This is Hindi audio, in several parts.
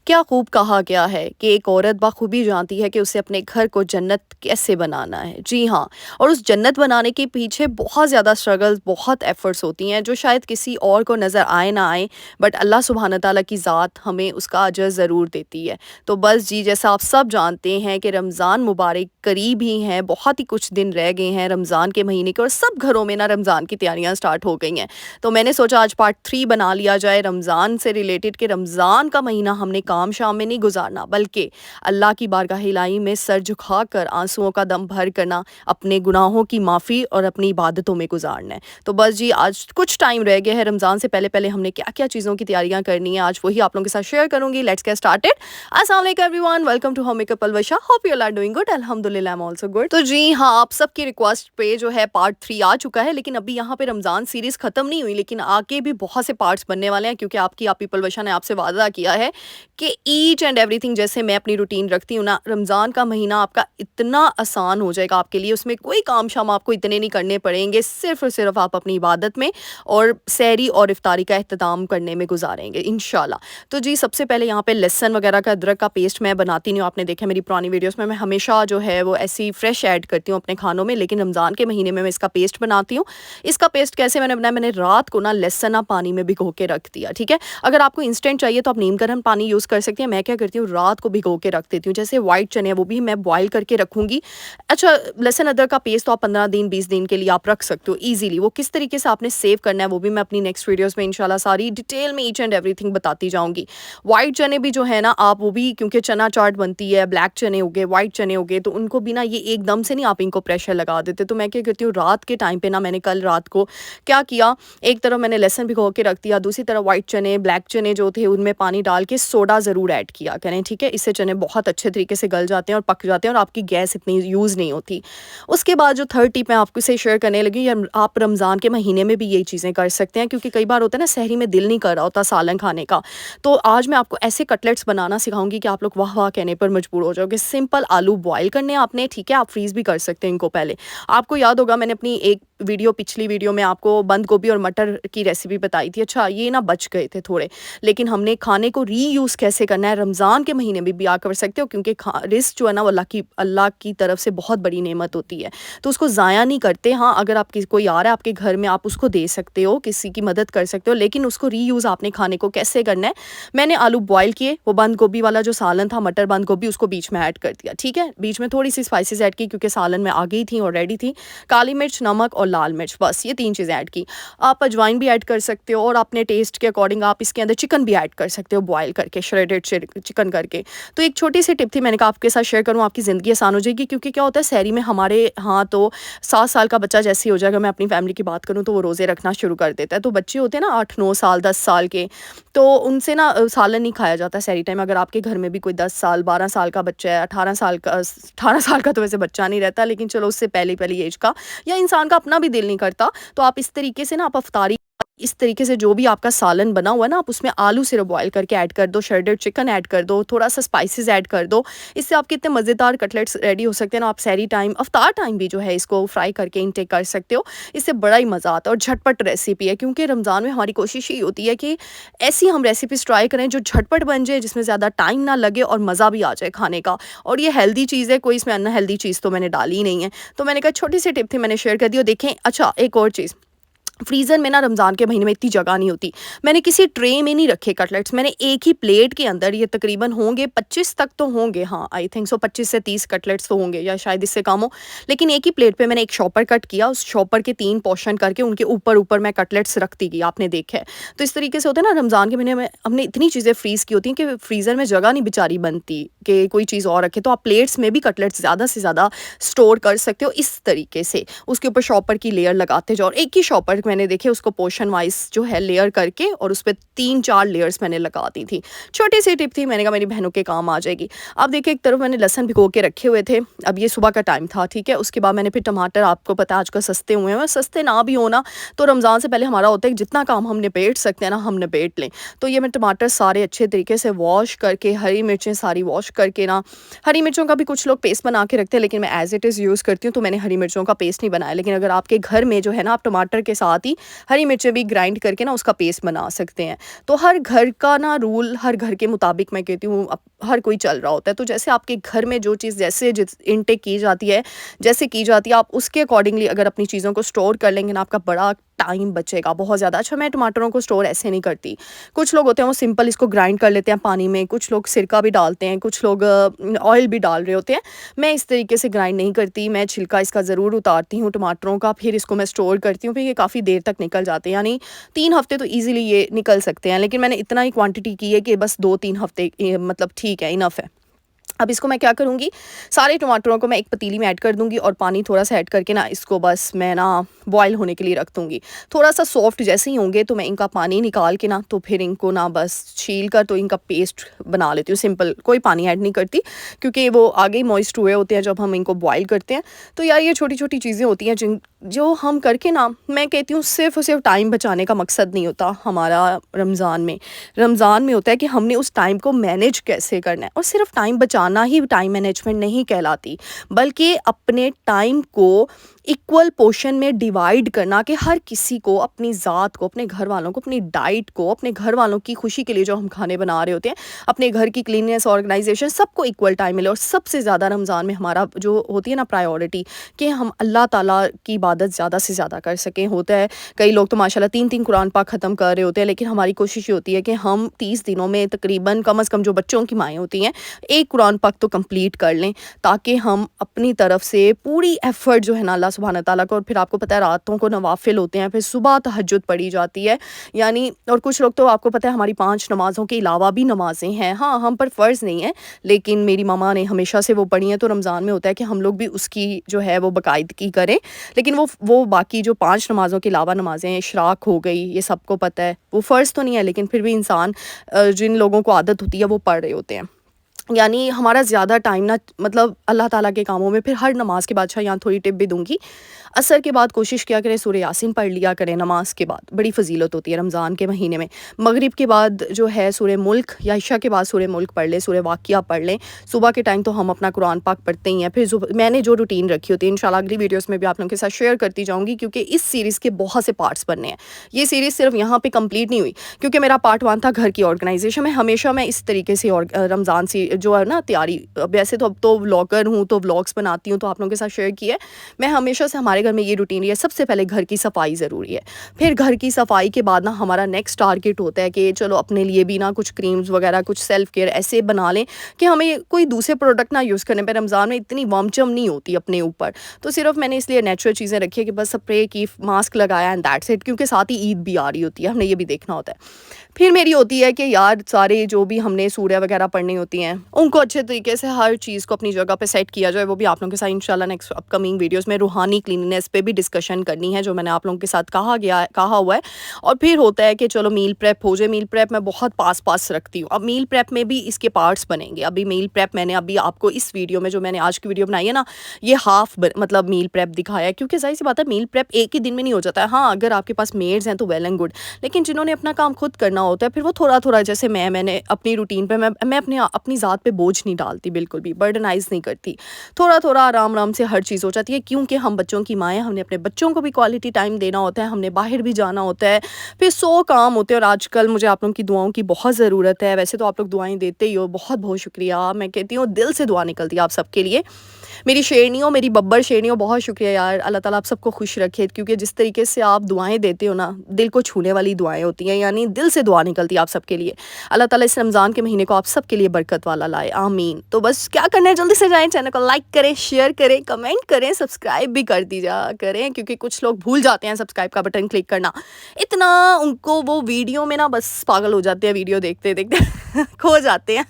क्या खूब कहा गया है कि एक औरत बखूबी जानती है कि उसे अपने घर को जन्नत कैसे बनाना है। जी हाँ, और उस जन्नत बनाने के पीछे बहुत ज़्यादा स्ट्रगल्स, बहुत एफ़र्ट्स होती हैं जो शायद किसी और को नज़र आए ना आए, बट अल्लाह सुब्हान तआला की ज़ात हमें उसका अजर ज़रूर देती है। तो बस जी, जैसा आप सब जानते हैं कि रमज़ान मुबारक करीब ही हैं, बहुत ही कुछ दिन रह गए हैं रमज़ान के महीने के, और सब घरों में ना रमज़ान की तैयारियाँ स्टार्ट हो गई हैं। तो मैंने सोचा आज पार्ट 3 बना लिया जाए रमज़ान से रिलेटेड, कि रमज़ान का महीना हमने काम शाम में नहीं गुजारना, बल्कि अल्लाह की बारगाह इलाही में सर झुकाकर आंसुओं का दम भर करना, अपने गुनाहों की माफ़ी और अपनी इबादतों में गुजारना है। तो बस जी, आज कुछ टाइम रह गया है रमज़ान से पहले पहले हमने क्या क्या चीज़ों की तैयारियां करनी है, आज वही आप लोगों के साथ शेयर करूंगी। Let's get started. अस्सलाम वालेकुम everyone, welcome to home makeup Alvasha. Hope you are doing good. अल्हम्दुलिल्लाह, आई एम आल्सो गुड। तो जी हाँ, आप सबकी रिक्वेस्ट पे जो है पार्ट 3 आ चुका है, लेकिन अभी यहाँ पे रमज़ान सीरीज़ ख़त्म नहीं हुई, लेकिन आगे भी बहुत से पार्ट्स बनने वाले हैं, क्योंकि आपकी आप पीपल वर्षा ने आपसे वादा किया है कि ईच एंड एवरीथिंग, जैसे मैं अपनी रूटीन रखती हूँ ना, रमज़ान का महीना आपका इतना आसान हो जाएगा आपके लिए। उसमें कोई काम शाम आपको इतने नहीं करने पड़ेंगे, सिर्फ और सिर्फ आप अपनी इबादत में और सहरी और इफ्तारी का एहतमाम करने में गुजारेंगे इंशाल्लाह। तो जी, सबसे पहले यहाँ पे लहसुन वगैरह का, अदरक का पेस्ट मैं बनाती नहीं हूँ। आपने देखा मेरी पुरानी वीडियोस में, मैं हमेशा जो है वो ऐसी फ्रेश ऐड करती हूँ अपने खानों में, लेकिन रमज़ान के महीने में मैं इसका पेस्ट बनाती हूँ। इसका पेस्ट कैसे मैंने बनाया, मैंने रात को ना लहसुन पानी में भिगो के रख दिया, ठीक है। अगर आपको इंस्टेंट चाहिए तो आप नीम गर्म पानी यूज़ कर सकती हैं। मैं क्या करती हूँ, रात को भिगो के रख देती हूँ। जैसे वाइट चने हैं, वो भी मैं बॉयल करके रखूँगी। अच्छा, लहसुन अदरक का पेस्ट तो आप 15 दिन 20 दिन के लिए आप रख सकते हो ईजिली। वो किस तरीके से आपने सेव करना है वो भी मैं अपनी नेक्स्ट वीडियोस में इंशाल्लाह सारी डिटेल में ईच एंड एवरीथिंग बताती जाऊँगी। वाइट चने भी जो है ना, आप वो भी, क्योंकि चना चाट बनती है, ब्लैक चने हो गए, वाइट चने हो गए, तो उनको भी ना ये एकदम से नहीं आप इनको प्रेशर लगा देते। तो मैं क्या करती हूँ, रात के टाइम पे ना, मैंने कल रात को क्या किया, एक तरफ मैंने लहसुन भिगो के रख दिया, दूसरी तरफ वाइट चने, ब्लैक चने जो थे उनमें पानी डाल के सोडा ज़रूर ऐड किया करें, ठीक है। इससे चने बहुत अच्छे तरीके से गल जाते हैं और पक जाते हैं, और आपकी गैस इतनी यूज़ नहीं होती। उसके बाद जो थर्ड टिप मैं आपको से शेयर करने लगी, आप रमज़ान के महीने में भी यही चीज़ें कर सकते हैं, क्योंकि कई बार होता है ना, सहरी में दिल नहीं कर रहा होता सालन खाने का। तो आज मैं आपको ऐसे कटलेट्स बनाना सिखाऊंगी कि आप लोग वाह वाह कहने पर मजबूर हो जाओगे। सिंपल आलू बॉयल करने आपने, ठीक है, आप फ्रीज़ भी कर सकते हैं इनको पहले। आपको याद होगा मैंने अपनी एक वीडियो, पिछली वीडियो में आपको बंद गोभी और मटर की रेसिपी बताई थी। अच्छा, ये ना बच गए थे थोड़े, लेकिन हमने खाने को रीयूज़ कैसे करना है रमज़ान के महीने में भी आप कर सकते हो, क्योंकि रिस्क जो है ना, वो अल्लाह की तरफ से बहुत बड़ी नेमत होती है, तो उसको ज़ाया नहीं करते। हाँ, अगर आप कोई आ रहा है आपके घर में, आप उसको दे सकते हो, किसी की मदद कर सकते हो, लेकिन उसको रीयूज़ आपने खाने को कैसे करना है। मैंने आलू बॉयल किए, वो बंद गोभी वाला जो सालन था, मटर बंद गोभी, उसको बीच में ऐड कर दिया, ठीक है। बीच में थोड़ी सी स्पाइसेस ऐड की, क्योंकि सालन में आ गई थी और रेडी थी। काली मिर्च, नमक और लाल मिर्च, बस ये 3 चीज़ें ऐड की। आप अजवाइन भी ऐड कर सकते हो, और अपने टेस्ट के अकॉर्डिंग आप इसके अंदर चिकन भी ऐड कर सकते हो, बॉयल करके, श्रेडेड चिकन करके। तो एक छोटी सी टिप थी, मैंने कहा आपके साथ शेयर करूँ, आपकी ज़िंदगी आसान हो जाएगी। क्योंकि क्या होता है, सहरी में हमारे यहाँ तो 7 साल का बच्चा जैसे ही हो जाएगा, मैं अपनी फैमिली की बात करूँ तो वो रोज़े रखना शुरू कर देता है। तो बच्चे होते हैं ना 8-9 साल 10 साल के, तो उनसे ना सालन नहीं खाया जाता सहरी टाइम। अगर आपके घर में भी कोई 10 साल 12 साल का बच्चा है, 18 साल का तो वैसे बच्चा नहीं रहता, लेकिन चलो उससे पहली पहली एज का, या इंसान का अपना भी दिल नहीं करता, तो आप इस तरीके से ना, आप अफ्तारी इस तरीके से जो भी आपका सालन बना हुआ है ना, आप उसमें आलू सिर्फ बॉयल करके ऐड कर दो, श्रेडेड चिकन ऐड कर दो, थोड़ा सा स्पाइसेस ऐड कर दो। इससे आपके इतने मज़ेदार कटलेट्स रेडी हो सकते हैं ना। आप सहरी टाइम, अफ्तार टाइम भी जो है इसको फ्राई करके इनटेक कर सकते हो। इससे बड़ा ही मज़ा आता है, और झटपट रेसिपी है, क्योंकि रमज़ान में हमारी कोशिश ही होती है कि ऐसी हम रेसिपीज़ ट्राई करें जो झटपट बन जाए, जिसमें ज़्यादा टाइम ना लगे और मज़ा भी आ जाए खाने का। और ये हेल्दी चीज़ है, कोई इसमें अनहेल्दी चीज़ तो मैंने डाली ही नहीं है। तो मैंने कहा छोटी सी टिप थी, मैंने शेयर कर दी। और देखें, अच्छा एक और चीज़, फ्रीज़र में ना रमज़ान के महीने में इतनी जगह नहीं होती। मैंने किसी ट्रे में नहीं रखे कटलेट्स, मैंने एक ही प्लेट के अंदर, ये तकरीबन होंगे 25 तक तो होंगे, हाँ आई थिंक सो 25 से 30 कटलेट्स तो होंगे, या शायद इससे कम हो। लेकिन एक ही प्लेट पे मैंने एक शॉपर कट किया, उस शॉपर के 3 पोर्शन करके उनके ऊपर ऊपर मैं कटलेट्स रखती गई, आपने देखा है। तो इस तरीके से होता है ना, रमज़ान के महीने में हमने इतनी चीज़ें फ्रीज़ की होती हैं कि फ्रीज़र में जगह नहीं बेचारी बनती कि कोई चीज़ और रखे, तो आप प्लेट्स में भी कटलेट्स ज़्यादा से ज़्यादा स्टोर कर सकते हो इस तरीके से। उसके ऊपर शॉपर की लेयर लगाते जाओ, और एक ही शॉपर मैंने देखे उसको पोर्शन वाइज जो है लेयर करके, और उस पे 3-4 लेयर्स मैंने लगा दी थी। छोटी सी टिप थी, मैंने कहा मेरी बहनों के काम आ जाएगी। अब देखिए, एक तरफ मैंने लहसुन भिगो के रखे हुए थे, अब ये सुबह का टाइम था, ठीक है। उसके बाद मैंने फिर टमाटर, आपको पता है आजकल सस्ते हुए हैं, सस्ते ना भी होना तो रमज़ान से पहले हमारा होता है कि जितना काम हम निपेट सकते हैं ना, हम निपेट लें। तो ये मैं टमाटर सारे अच्छे तरीके से वॉश करके, हरी मिर्चें सारी वॉश करके ना, हरी मिर्चों का भी कुछ लोग पेस्ट बना के रखते हैं, लेकिन मैं एज इट इज़ यूज़ करती हूँ, तो मैंने हरी मिर्चों का पेस्ट नहीं बनाया। लेकिन अगर आपके घर में जो है ना, आप टमाटर के साथ साथ ही हरी मिर्चें भी ग्राइंड करके ना उसका पेस्ट बना सकते हैं। तो हर घर का ना रूल हर घर के मुताबिक मैं कहती हूँ हर कोई चल रहा होता है। तो जैसे आपके घर में जो चीज़ जैसे जिस इनटेक की जाती है, जैसे की जाती है, आप उसके अकॉर्डिंगली अगर अपनी चीज़ों को स्टोर कर लेंगे ना, आपका बड़ा टाइम बचेगा बहुत ज़्यादा। अच्छा, मैं टमाटरों को स्टोर ऐसे नहीं करती। कुछ लोग होते हैं वो सिंपल इसको ग्राइंड कर लेते हैं पानी में, कुछ लोग सिरका भी डालते हैं, कुछ लोग ऑयल भी डाल रहे होते हैं। मैं इस तरीके से ग्राइंड नहीं करती, मैं छिलका इसका ज़रूर उतारती हूँ टमाटरों का, फिर इसको मैं स्टोर करती हूँ, फिर ये काफ़ी देर तक निकल जाते हैं, यानी 3 हफ़्ते तो ईज़िली ये निकल सकते हैं। लेकिन मैंने इतना ही क्वांटिटी की है कि बस 2-3 हफ़्ते मतलब ठीक है, इनफ़ है। अब इसको मैं क्या करूँगी, सारे टमाटरों को मैं एक पतीली में ऐड कर दूँगी और पानी थोड़ा-सा ऐड करके ना इसको बस मैं ना बॉयल होने के लिए रख दूँगी। थोड़ा-सा सॉफ्ट जैसे ही होंगे तो मैं इनका पानी निकाल के ना तो फिर इनको ना बस छील कर तो इनका पेस्ट बना लेती हूँ सिंपल, कोई पानी ऐड नहीं करती क्योंकि वो आगे ही मॉइस्ट हुए होते हैं जब हम इनको बॉयल करते हैं। तो यार ये छोटी-छोटी चीज़ें होती हैं जो हम करके ना, मैं कहती हूँ सिर्फ़ और सिर्फ़ टाइम बचाने का मकसद नहीं होता हमारा रमज़ान में। रमज़ान में होता है कि हमने उस टाइम को मैनेज कैसे करना है, और सिर्फ़ टाइम बचाना ही टाइम मैनेजमेंट नहीं कहलाती, बल्कि अपने टाइम को इक्वल पोर्शन में डिवाइड करना कि हर किसी को अपनी ज़ात को, अपने घर वालों को, अपनी डाइट को, अपने घर वालों की खुशी के लिए जो हम खाने बना रहे होते हैं, अपने घर की क्लीननेस, ऑर्गेनाइजेशन, सबको इक्वल टाइम मिले। और सबसे ज़्यादा रमज़ान में हमारा जो होती है ना प्रायोरिटी, कि हम अल्लाह ताला की इबादत ज़्यादा से ज़्यादा कर सकें। होता है कई लोग तो माशाल्लाह 3-3 कुरान पाक ख़त्म कर रहे होते हैं, लेकिन हमारी कोशिश ये होती है कि हम 30 दिनों में तकरीबन कम से कम जो बच्चों की माएँ होती हैं, एक कुरान पाक तो कंप्लीट कर लें, ताकि हम अपनी तरफ से पूरी एफ़र्ट जो है ना अल्लाह सुब्हाना तआला को, और फिर आपको पता है रातों को नवाफ़िल होते हैं, फिर सुबह तहज्जुद पढ़ी जाती है, यानी और कुछ लोग तो आपको पता है हमारी 5 नमाज़ों के अलावा भी नमाज़ें हैं। हाँ, हम पर फ़र्ज़ नहीं है, लेकिन मेरी मम्मा ने हमेशा से वो पढ़ी हैं, तो रमज़ान में होता है कि हम लोग भी उसकी जो है वो बाकायदगी करें। लेकिन वो बाकी जो 5 नमाज़ों के अलावा नमाज़ें हैं, इशराक हो गई, ये सबको पता है, वो फ़र्ज़ तो नहीं है, लेकिन फिर भी इंसान जिन लोगों को आदत होती है वो पढ़ रहे होते हैं। यानी हमारा ज़्यादा टाइम ना मतलब अल्लाह ताला के कामों में। फिर हर नमाज़ के बाद, अच्छा यहाँ थोड़ी टिप भी दूँगी, असर के बाद कोशिश किया करें सूरह यासीन पढ़ लिया करें नमाज के बाद, बड़ी फ़जीलत होती है रमज़ान के महीने में। मगरिब के बाद जो है सूरह मुल्क, या इशा के बाद सूरह मुल्क पढ़ लें, सूरह वाक़िया पढ़ लें। सुबह के टाइम तो हम अपना कुरान पाक पढ़ते ही हैं। फिर मैंने जो रूटीन रखी होती है, इंशाल्लाह अगली वीडियोज़ में भी आप लोगों के साथ शेयर करती जाऊँगी, क्योंकि इस सीरीज़ के बहुत से पार्ट्स बनने हैं। ये सीरीज़ सिर्फ यहाँ पे कंप्लीट नहीं हुई, क्योंकि मेरा पार्ट 1 था घर की ऑर्गेनाइजेशन में। हमेशा मैं इस तरीके से रमज़ान से जो है ना तैयारी, वैसे तो अब तो व्लॉगर हूँ तो व्लॉग्स बनाती हूँ, तो आप लोगों के साथ शेयर किया है। मैं हमेशा से, हमारे घर में ये रूटीन है, सबसे पहले घर की सफाई ज़रूरी है। फिर घर की सफाई के बाद ना हमारा नेक्स्ट टारगेट होता है कि चलो अपने लिए भी ना कुछ क्रीम्स वगैरह, कुछ सेल्फ केयर ऐसे बना लें कि हमें कोई दूसरे प्रोडक्ट ना यूज़ करने पे। रमज़ान में इतनी वामचम नहीं होती अपने ऊपर, तो सिर्फ मैंने इसलिए नेचुरल चीज़ें रखी है कि बस स्प्रे की, मास्क लगाया एंड दैट्स इट, क्योंकि साथ ही ईद भी आ रही होती है, हमने ये भी देखना होता है। फिर मेरी होती है कि यार सारे जो भी हमने सूर्य वगैरह पढ़नी होती हैं, उनको अच्छे तरीके से हर चीज़ को अपनी जगह पे सेट किया जाए। वो भी आप लोगों के साथ इंशाल्लाह नेक्स्ट अपकमिंग वीडियोस में रूहानी क्लीननेस पे भी डिस्कशन करनी है, जो मैंने आप लोगों के साथ कहा हुआ है। और फिर होता है कि चलो मील प्रेप हो जाए। मील प्रेप मैं बहुत पास रखती हूँ। अब मील प्रेप में भी इसके पार्ट्स बनेंगे। अभी मील प्रेप मैंने अभी आपको इस वीडियो में, जो मैंने आज की वीडियो बनाई है ना, ये हाफ मतलब मील प्रेप दिखाया है, क्योंकि ज़ाहिर सी बात है मील प्रेप एक ही दिन में नहीं हो जाता है। हाँ, अगर आपके पास मेड्स हैं तो वेल एंड गुड, लेकिन जिन्होंने अपना काम खुद करना होता है, फिर वो थोड़ा जैसे मैंने अपनी रूटीन पे मैं अपनी ज़ात पे बोझ नहीं डालती, बिल्कुल भी बर्डनाइज नहीं करती। थोड़ा आराम से हर चीज़ हो जाती है, क्योंकि हम बच्चों की माएँ, हमने अपने बच्चों को भी क्वालिटी टाइम देना होता है, हमने बाहर भी जाना होता है, फिर 100 काम होते हैं। और आजकल मुझे आप लोगों की दुआओं की बहुत ज़रूरत है। वैसे तो आप लोग दुआएं देते ही हो, बहुत शुक्रिया। मैं कहती हूँ दिल से दुआ निकलती है आप सबके लिए। मेरी शेरनियों, मेरी बब्बर शेरनियों, बहुत शुक्रिया यार। अल्लाह ताला आप सबको खुश रखे, क्योंकि जिस तरीके से आप दुआएं देते हो ना, दिल को छूने वाली दुआएं होती हैं, यानी दिल से दुआ निकलती है आप सबके लिए। अल्लाह ताला इस रमज़ान के महीने को आप सबके लिए बरकत वाला लाए, आमीन। तो बस क्या करना है, जल्दी से जाएं, चैनल को लाइक करें, शेयर करें, कमेंट करें, सब्सक्राइब भी कर दी जा करें, क्योंकि कुछ लोग भूल जाते हैं सब्सक्राइब का बटन क्लिक करना। इतना उनको वो वीडियो में ना बस पागल हो जाते हैं, वीडियो देखते देखते खो जाते हैं।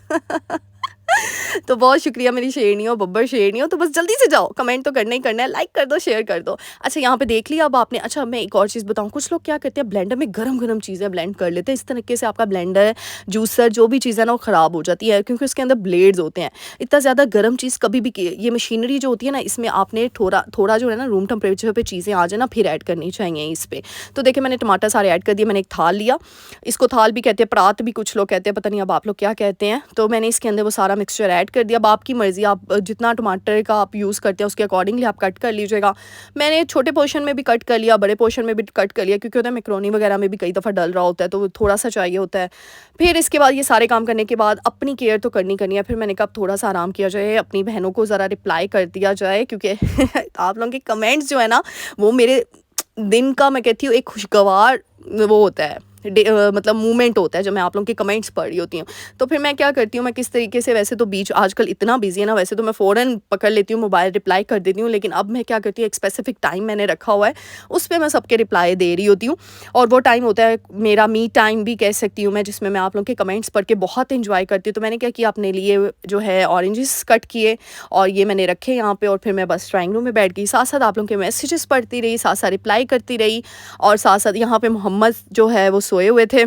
तो बहुत शुक्रिया मेरी शेरनियों, बब्बर शेरनियों। तो बस जल्दी से जाओ, कमेंट तो करना ही करना है, लाइक कर दो, शेयर कर दो। अच्छा यहाँ पे देख लिया अब आपने। अच्छा मैं एक और चीज़ बताऊँ, कुछ लोग क्या करते हैं, ब्लेंडर में गरम चीज़ें ब्लेंड कर लेते हैं। इस तरीके से आपका ब्लेंडर, जूसर, जो भी चीज़ है ना वो ख़राब हो जाती है, क्योंकि उसके अंदर ब्लेड्स होते हैं। इतना ज़्यादा गर्म चीज़ कभी भी, ये मशीनरी जो होती है ना, इसमें आपने थोड़ा जो है ना रूम टेम्परेचर पर चीज़ें आ जाए ना, फिर ऐड करनी चाहिए इस पर। तो देखिए मैंने टमाटर सारे ऐड कर दिए। मैंने एक थाल लिया, इसको थाल भी कहते हैं, परात भी कुछ लोग कहते हैं, पता नहीं अब आप लोग क्या कहते हैं। तो मैंने इसके अंदर वो सारा मिक्सचर ऐड कर दिया। अब आपकी मर्ज़ी, आप जितना टमाटर का आप यूज़ करते हैं उसके अकॉर्डिंगली आप कट कर लीजिएगा। मैंने छोटे पोर्शन में भी कट कर लिया, बड़े पोर्शन में भी कट कर लिया, क्योंकि होता है मैकरोनी वगैरह में भी कई दफ़ा डल रहा होता है, तो वो थोड़ा-सा चाहिए होता है। फिर इसके बाद ये सारे काम करने के बाद अपनी केयर तो करनी है। फिर मैंने कहा अब थोड़ा-सा आराम किया जाए, अपनी बहनों को ज़रा रिप्लाई कर दिया जाए, क्योंकि आप लोगों के कमेंट्स जो है ना, वो मेरे दिन का, मैं कहती हूँ, एक खुशगवार वो होता है, मतलब मूवमेंट होता है जब मैं आप लोगों के कमेंट्स पढ़ रही होती हूँ। तो फिर मैं क्या करती हूँ, मैं किस तरीके से, वैसे तो बीच आजकल इतना बिजी है ना, वैसे तो मैं फ़ौरन पकड़ लेती हूँ मोबाइल, रिप्लाई कर देती हूँ, लेकिन अब मैं क्या करती हूँ, एक स्पेसिफिक टाइम मैंने रखा हुआ है, उस पे मैं सबके रिप्लाई दे रही होती हूँ। और वो टाइम होता है मेरा मी टाइम भी कह सकती हूँ मैं, जिसमें मैं आप लोगों के कमेंट्स पढ़ के बहुत इंजॉय करती हूँ। तो मैंने क्या किया, अपने लिए जो है ऑरेंजेस कट किए और ये मैंने रखे यहाँ पे, और फिर मैं बस ड्राइंग रूम में बैठ गई, साथ साथ आप लोगों के मैसेजेस पढ़ती रही, साथ साथ रिप्लाई करती रही, और साथ साथ यहाँ पे मोहम्मद जो है वो सोए हुए थे,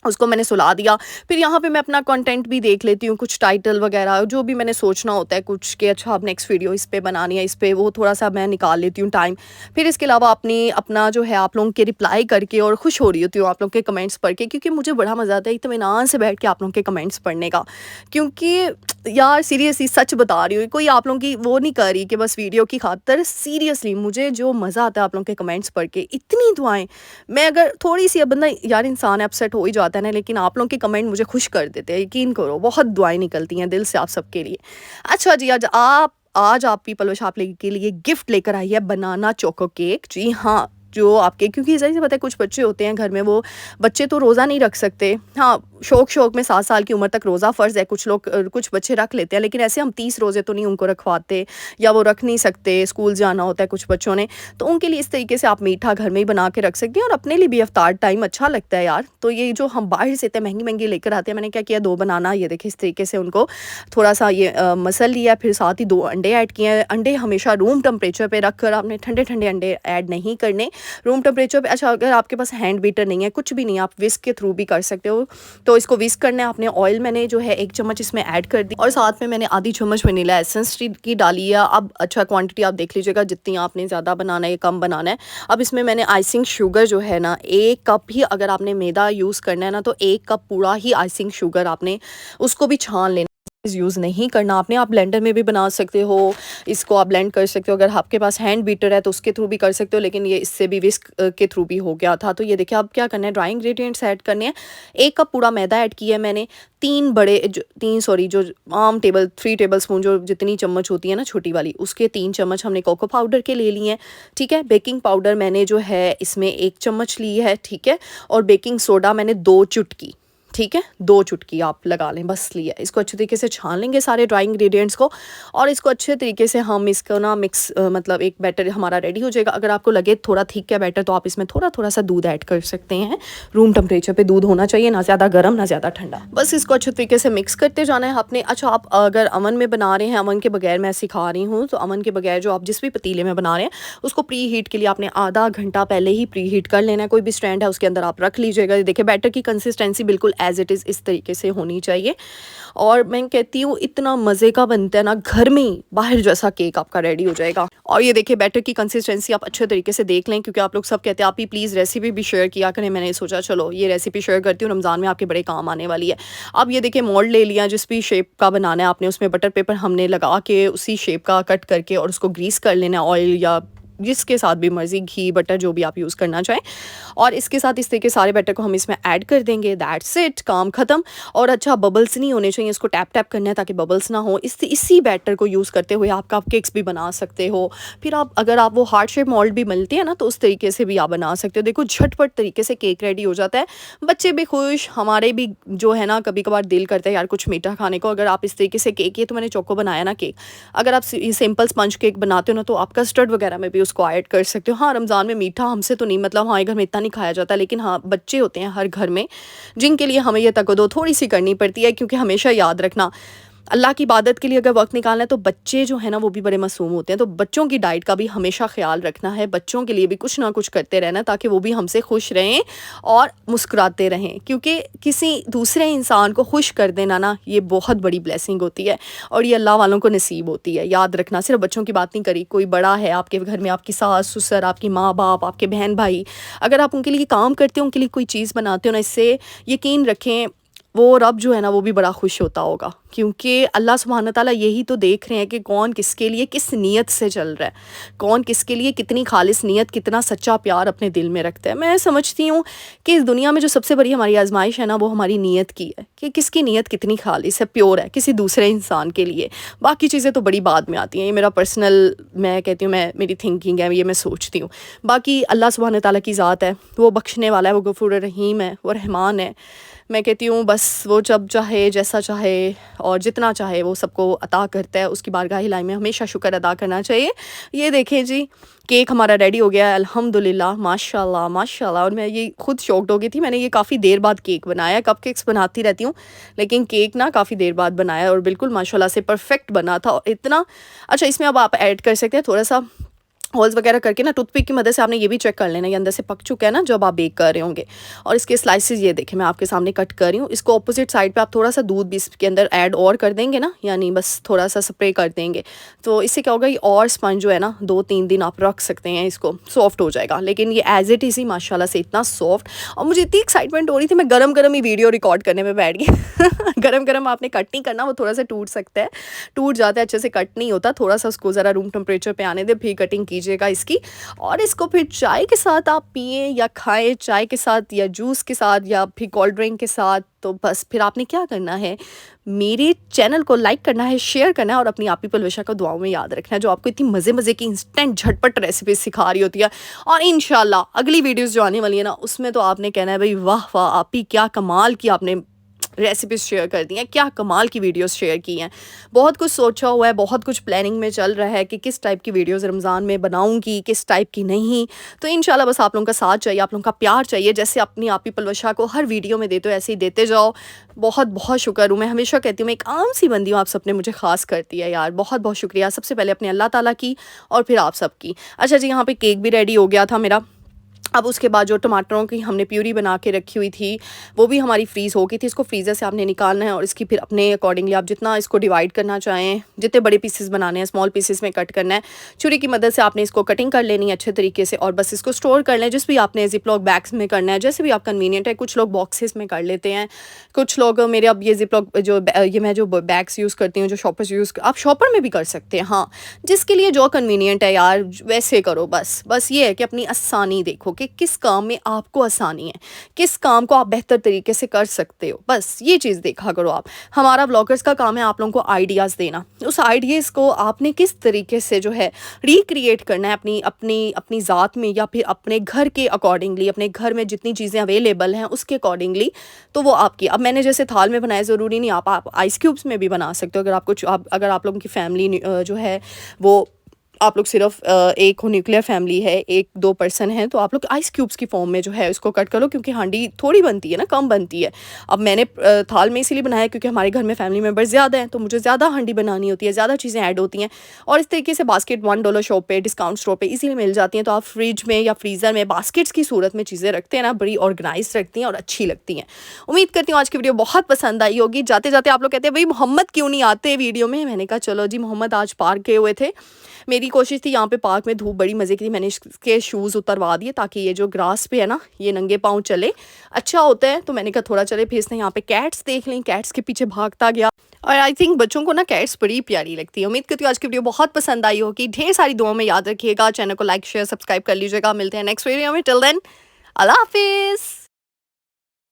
उसको मैंने सुला दिया। फिर यहाँ पे मैं अपना कंटेंट भी देख लेती हूँ, कुछ टाइटल वगैरह जो भी मैंने सोचना होता है कुछ, कि अच्छा अब नेक्स्ट वीडियो इस पे बनानी है, इस पे, वो थोड़ा सा मैं निकाल लेती हूँ टाइम। फिर इसके अलावा अपना जो है आप लोगों के रिप्लाई करके, और खुश हो रही होती हूँ आप लोगों के कमेंट्स पढ़ के, क्योंकि मुझे बड़ा मज़ा आता है इत्मीनान से बैठ के आप लोगों के कमेंट्स पढ़ने का। क्योंकि यार सीरियसली सच बता रही हूँ, कोई आप लोगों की वो नहीं कर रही कि बस वीडियो की खातिर, सीरियसली मुझे जो मज़ा आता है आप लोगों के कमेंट्स पढ़ के, इतनी दुआएं। मैं अगर थोड़ी सी, अब बंदा यार इंसान अपसेट हो ही जाता है ना, लेकिन आप लोगों के कमेंट मुझे खुश कर देते हैं, यकीन करो, बहुत दुआएं निकलती हैं दिल से आप सबके लिए। अच्छा जी, आज आप पीपल वश आप के लिए गिफ्ट लेकर आई है बनाना चोको केक। जी हाँ, जो आपके, क्योंकि सही से पता है कुछ बच्चे होते हैं घर में, वो बच्चे तो रोज़ा नहीं रख सकते। हाँ, शौक में 7 साल की उम्र तक रोज़ा फ़र्ज़ है, कुछ लोग कुछ बच्चे रख लेते हैं, लेकिन ऐसे हम 30 रोज़े तो नहीं उनको रखवाते, या वो रख नहीं सकते, स्कूल जाना होता है कुछ बच्चों ने। तो उनके लिए इस तरीके से आप मीठा घर में ही बना के रख सकती हैं, और अपने लिए भी इफ्तार टाइम अच्छा लगता है यार। तो ये जो हम बाहर से इतने महंगी लेकर आते हैं, मैंने क्या किया, 2 बनाना, ये देखिए इस तरीके से उनको थोड़ा सा ये मसल लिया, फिर साथ ही 2 अंडे ऐड किए हैं। अंडे हमेशा रूम टेम्परेचर पे रख कर, आपने ठंडे अंडे ऐड नहीं करने, रूम टेम्परेचर पे। अच्छा, अगर आपके पास हैंड बीटर नहीं है, कुछ भी नहीं है, आप विस्क के थ्रू भी कर सकते हो। तो इसको विस्क करना है आपने। ऑयल मैंने जो है 1 चम्मच इसमें ऐड कर दी, और साथ में मैंने आधी चम्मच वनीला एसेंस की डाली है। अब अच्छा क्वांटिटी आप देख लीजिएगा, जितनी आपने ज़्यादा बनाना है या कम बनाना है। अब इसमें मैंने आइसिंग शुगर जो है ना, 1 कप ही, अगर आपने मैदा यूज़ करना है ना, तो 1 कप पूरा ही आइसिंग शुगर आपने उसको भी छान लेना, यूज़ नहीं करना आपने। आप ब्लेंडर में भी बना सकते हो, इसको आप ब्लेंड कर सकते हो। अगर आपके पास हैंड बीटर है तो उसके थ्रू भी कर सकते हो, लेकिन ये इससे भी विस्क के थ्रू भी हो गया था। तो ये देखिए, अब क्या करना है, ड्राई इंग्रेडिएंट्स ऐड करने हैं। 1 कप पूरा मैदा ऐड किया है मैंने। 3 टेबल स्पून, जो जितनी चम्मच होती है ना छोटी वाली, उसके 3 चम्मच हमने कोको पाउडर के ले लिए हैं। ठीक है, बेकिंग पाउडर मैंने जो है इसमें 1 चम्मच ली है। ठीक है, और बेकिंग सोडा मैंने 2 चुटकी, ठीक है, 2 चुटकी आप लगा लें, बस लिया। इसको अच्छे तरीके से छान लेंगे सारे ड्राई इंग्रेडिएंट्स को, और इसको अच्छे तरीके से हम इसको ना मिक्स, मतलब एक बैटर हमारा रेडी हो जाएगा। अगर आपको लगे थोड़ा थिक है बैटर, तो आप इसमें थोड़ा सा दूध ऐड कर सकते हैं। रूम टेम्परेचर पे दूध होना चाहिए, ना ज़्यादा गर्म ना ज़्यादा ठंडा। बस इसको अच्छे तरीके से मिक्स करते जाना है आपने। अच्छा, आप अगर अवन में बना रहे हैं, अवन के बगैर मैं सिखा रही हूँ, तो अवन के बगैर जो आप जिस भी पतीले में बना रहे हैं, उसको प्री हीट के लिए आपने आधा घंटा पहले ही प्री हीट कर लेना है। कोई भी स्टैंड है उसके अंदर आप रख लीजिएगा। देखिए, बैटर की कंसिस्टेंसी बिल्कुल एज इट इज़ इस तरीके से होनी चाहिए। और मैं कहती हूँ इतना मज़े का बनता है ना, घर में ही बाहर जैसा केक आपका रेडी हो जाएगा। और ये देखिए, बैटर की कंसिस्टेंसी आप अच्छे तरीके से देख लें, क्योंकि आप लोग सब कहते हैं आप ही प्लीज़ रेसिपी भी शेयर किया करें। मैंने सोचा चलो ये रेसिपी शेयर करती हूँ, रमज़ान में आपके बड़े काम आने वाली है। अब ये देखिए, मोल्ड ले लिया, जिस भी शेप का बनाना है आपने, उसमें बटर पेपर हमने लगा के उसी शेप का कट करके, और उसको ग्रीस कर लेना है, ऑयल या जिसके साथ भी मर्ज़ी, घी बटर जो भी आप यूज़ करना चाहें। और इसके साथ इस तरीके सारे बैटर को हम इसमें ऐड कर देंगे। दैट्स इट, काम ख़त्म। और अच्छा, बबल्स नहीं होने चाहिए, इसको टैप टैप करना है ताकि बबल्स ना हो। इसी बैटर को यूज़ करते हुए आप कप केक्स भी बना सकते हो। फिर आप अगर आप वो हार्ट शेप मोल्ड भी मिलते हैं ना, तो उस तरीके से भी आप बना सकते हो। देखो, झटपट तरीके से केक रेडी हो जाता है, बच्चे भी खुश, हमारे भी जो है ना कभी कभार दिल करता है यार कुछ मीठा खाने को। अगर आप इस तरीके से केक, ये तो मैंने चोको बनाया ना केक, अगर आप सिंपल स्पंज केक बनाते हो ना, तो आप कस्टर्ड वगैरह में भी उसको ऐड कर सकते हो। हाँ, रमज़ान में मीठा हमसे तो नहीं, मतलब हमारे घर में इतना नहीं खाया जाता, लेकिन हाँ, बच्चे होते हैं हर घर में, जिनके लिए हमें ये तकद्दो थोड़ी सी करनी पड़ती है। क्योंकि हमेशा याद रखना, अल्लाह की इबादत के लिए अगर वक्त निकालना है, तो बच्चे जो है ना वो भी बड़े मासूम होते हैं। तो बच्चों की डाइट का भी हमेशा ख्याल रखना है, बच्चों के लिए भी कुछ ना कुछ करते रहना, ताकि वो भी हमसे खुश रहें और मुस्कुराते रहें। क्योंकि किसी दूसरे इंसान को खुश कर देना ना, ये बहुत बड़ी ब्लेसिंग होती है, और ये अल्लाह वालों को नसीब होती है। याद रखना, सिर्फ बच्चों की बात नहीं करी, कोई बड़ा है आपके घर में, आपकी सास ससुर, आपकी माँ बाप, आपके बहन भाई, अगर आप उनके लिए काम करते हो, उनके लिए कोई चीज़ बनाते हो ना, इससे यकीन रखें वो रब जो है ना वो भी बड़ा खुश होता होगा। क्योंकि अल्लाह सुब्हान ताला यही तो देख रहे हैं कि कौन किसके लिए किस नीयत से चल रहा है, कौन किसके लिए कितनी खालिस नीयत, कितना सच्चा प्यार अपने दिल में रखता है। मैं समझती हूँ कि इस दुनिया में जो सबसे बड़ी हमारी आजमाइश है ना, वो हमारी नीयत की है कि किसकी नीयत कितनी खालिस है, प्योर है किसी दूसरे इंसान के लिए। बाकी चीज़ें तो बड़ी बाद में आती हैं, ये मेरा पर्सनल, मैं कहती हूँ, मैं मेरी थिंकिंग है, ये मैं सोचती हूँ। बाकी अल्लाह सुब्हान ताला की ज़ात है, वो बख्शने वाला है, वो गफूर रहीम है, वो रहमान है। मैं कहती हूँ बस वो जब चाहे जैसा चाहे और जितना चाहे वो सबको अता करता है, उसकी बारगाह इलाही में हमेशा शुक्र अदा करना चाहिए। ये देखें जी, केक हमारा रेडी हो गया है अल्हम्दुलिल्लाह, माशाल्लाह माशाल्लाह। और मैं ये खुद शॉक्ड हो गई थी, मैंने ये काफ़ी देर बाद केक बनाया। कपकेक्स बनाती रहती हूँ लेकिन केक ना काफ़ी देर बाद बनाया और बिल्कुल माशाल्लाह से परफेक्ट बना था। और इतना अच्छा, इसमें अब आप ऐड कर सकते हैं थोड़ा सा होल्स वगैरह करके ना, टूथपिक की मदद से आपने ये भी चेक कर लेना ये अंदर से पक चुका है ना जब आप बेक कर रहे होंगे। और इसके स्लाइसेस ये देखें मैं आपके सामने कट कर रही हूँ। इसको ऑपोजिट साइड पे आप थोड़ा सा दूध भी इसके अंदर ऐड और कर देंगे ना, यानी बस थोड़ा सा स्प्रे कर देंगे, तो इससे क्या होगा, ये और स्पंज जो है ना 2-3 दिन आप रख सकते हैं, इसको सॉफ्ट हो जाएगा। लेकिन ये एज इट इज़ ही माशाल्लाह से इतना सॉफ्ट, और मुझे इतनी एक्साइटमेंट हो रही थी, मैं गरम गरम ही वीडियो रिकॉर्ड करने में बैठ गई। गरम गरम आपने कट नहीं करना, वो थोड़ा सा टूट सकता है, टूट जाता है, अच्छे से कट नहीं होता। थोड़ा सा उसको ज़रा रूम टेम्परेचर पे आने दे, फिर कटिंग कीजिएगा इसकी। और इसको फिर चाय के साथ आप पिए या खाएं, चाय के साथ या जूस के साथ या फिर कोल्ड ड्रिंक के साथ। तो बस फिर आपने क्या करना है, मेरे चैनल को लाइक करना है, शेयर करना है और अपनी आपी पलवशा को दुआओं में याद रखना है, जो आपको इतनी मज़े मज़े की इंस्टेंट झटपट रेसिपी सिखा रही होती है। और इंशाल्लाह अगली वीडियोस जो आने वाली है ना, उसमें तो आपने कहना है भाई वाह वाह आपी, क्या कमाल की आपने रेसिपीज़ शेयर कर दी हैं, क्या कमाल की वीडियोस शेयर की हैं। बहुत कुछ सोचा हुआ है, बहुत कुछ प्लानिंग में चल रहा है कि किस टाइप की वीडियोस रमज़ान में बनाऊंगी, किस टाइप की नहीं। तो इंशाल्लाह बस आप लोगों का साथ चाहिए, आप लोगों का प्यार चाहिए। जैसे अपनी आपी पलवशा को हर वीडियो में देते हो, ऐसे ही देते जाओ। बहुत बहुत शुक्र हूँ, मैं हमेशा कहती हूँ मैं एक आम सी बंदी हूँ, आप सबने मुझे ख़ास करती है यार, बहुत बहुत शुक्रिया। सबसे पहले अपने अल्लाह ताला की और फिर आप सबकी। अच्छा जी, यहाँ पे केक भी रेडी हो गया था मेरा। अब उसके बाद जो टमाटरों की हमने प्यूरी बना के रखी हुई थी, वो भी हमारी फ्रीज़ हो गई थी। इसको फ्रीज़र से आपने निकालना है और इसकी फिर अपने अकॉर्डिंगली आप जितना इसको डिवाइड करना चाहें, जितने बड़े पीसेस बनाने हैं स्मॉल पीसेस में कट करना है। छुरी की मदद से आपने इसको कटिंग कर लेनी है अच्छे तरीके से, और बस इसको स्टोर कर लें जिस भी आपने जिपलॉक बैग्स में करना है, जैसे भी आप कन्वीनियंट है। कुछ लोग बॉक्सेस में कर लेते हैं, कुछ लोग मेरे अब ये जिपलॉक जो ये मैं जो बैग्स यूज़ करती हूँ, जो शॉपर्स आप शॉपर में भी कर सकते हैं। हाँ, जिसके लिए जो कन्वीनियंट है यार वैसे करो। बस ये है कि अपनी आसानी देखो कि किस काम में आपको आसानी है, किस काम को आप बेहतर तरीके से कर सकते हो, बस ये चीज़ देखा करो आप। हमारा ब्लॉगर्स का काम है आप लोगों को आइडियाज़ देना, उस आइडियाज़ को आपने किस तरीके से जो है रिक्रिएट करना है अपनी अपनी अपनी ज़ात में, या फिर अपने घर के अकॉर्डिंगली, अपने घर में जितनी चीज़ें अवेलेबल हैं उसके अकॉर्डिंगली। तो वो आपकी, अब मैंने जैसे थाल में बनाया, ज़रूरी नहीं आप आइस क्यूब्स में भी बना सकते हो। अगर आप लोगों की फैमिली जो है वो, आप लोग सिर्फ एक न्यूक्लियर फैमिली है, 1-2 पर्सन हैं, तो आप लोग आइस क्यूब्स की फॉर्म में जो है इसको कट करो, क्योंकि हांडी थोड़ी बनती है ना, कम बनती है। अब मैंने थाल में इसीलिए बनाया क्योंकि हमारे घर में फैमिली मेम्बर्स ज़्यादा हैं, तो मुझे ज़्यादा हांडी बनानी होती है, ज़्यादा चीज़ें ऐड होती हैं। और इस तरीके से बास्केट $1 शॉप पे, डिस्काउंट स्टोर पे इजीली मिल जाती हैं। तो आप फ्रिज में या फ्रीज़र में बास्केट्स की सूरत में चीज़ें रखते हैं ना, बड़ी ऑर्गेनाइज रखती हैं और अच्छी लगती हैं। उम्मीद करती हूँ आज की वीडियो बहुत पसंद आई होगी। जाते जाते आप लोग कहते हैं भाई मोहम्मद क्यों नहीं आते वीडियो में, मैंने कहा चलो जी, मोहम्मद आज पार्क गए हुए थे। मेरी कोशिश थी, यहाँ पे पार्क में धूप बड़ी मज़े की थी, मैंने इसके शूज़ उतरवा दिए ताकि ये जो ग्रास पे है ना, ये नंगे पाँव चले, अच्छा होता है। तो मैंने कहा थोड़ा चले, फिर इसने यहाँ पे कैट्स देख लें, कैट्स के पीछे भागता गया। और आई थिंक बच्चों को ना कैट्स बड़ी प्यारी लगती है। उम्मीद करती हूँ आज की वीडियो बहुत पसंद आई होगी। ढेर सारी दुआओं में याद रखिएगा, चैनल को लाइक शेयर सब्सक्राइब कर लीजिएगा। मिलते हैं नेक्स्ट वीडियो में, टिल देन अल्लाह हाफिज़।